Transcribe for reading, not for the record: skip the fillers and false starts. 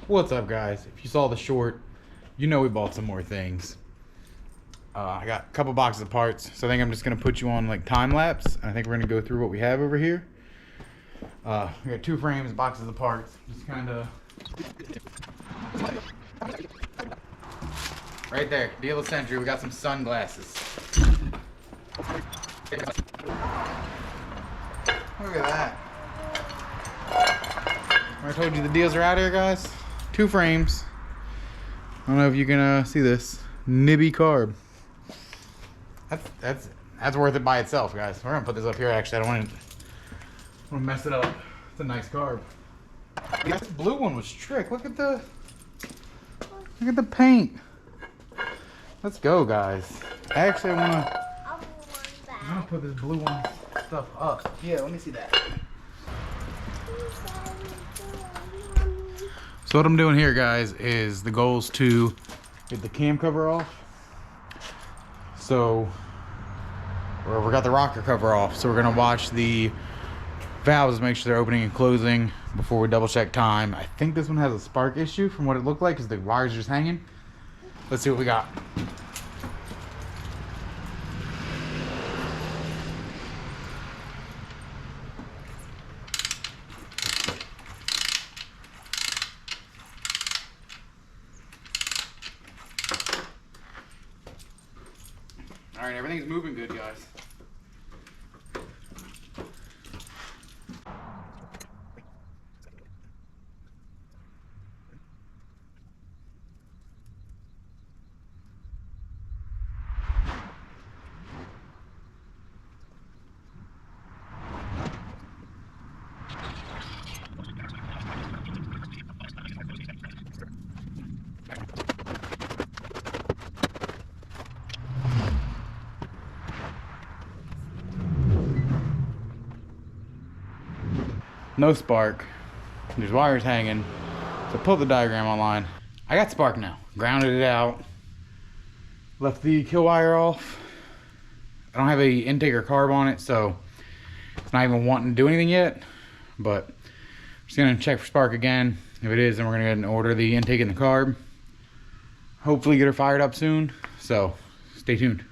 What's up, guys? If you saw the short, you know we bought some more things. I got a couple boxes of parts, so I think I'm just gonna put you on like time lapse. I think we're gonna go through what we have over here. We got 2 frames, boxes of parts. Just kind of right there, deal of the century. We got some sunglasses. Look at that. I told you the deals are out here, guys. 2 frames. I don't know if you can see this. Nibby carb. That's worth it by itself, guys. We're gonna put this up here. Actually, I don't want to mess it up. It's a nice carb. This blue one was trick. Look at the paint. Let's go, guys. Actually, I'm gonna put this blue one stuff up. Yeah, let me see that. So what I'm doing here, guys, is the goal is to get the cam cover off. So, or we got the rocker cover off. So we're gonna watch the valves, make sure they're opening and closing before we double check time. I think this one has a spark issue from what it looked like because the wires are just hanging. Let's see what we got. All right, everything's moving good, guys. No spark. There's wires hanging. So pull the diagram online. I got spark now. Grounded it out. Left the kill wire off. I don't have a intake or carb on it, so it's not even wanting to do anything yet. But I'm just gonna check for spark again. If it is, then we're gonna go ahead and order the intake and the carb. Hopefully get her fired up soon. So stay tuned.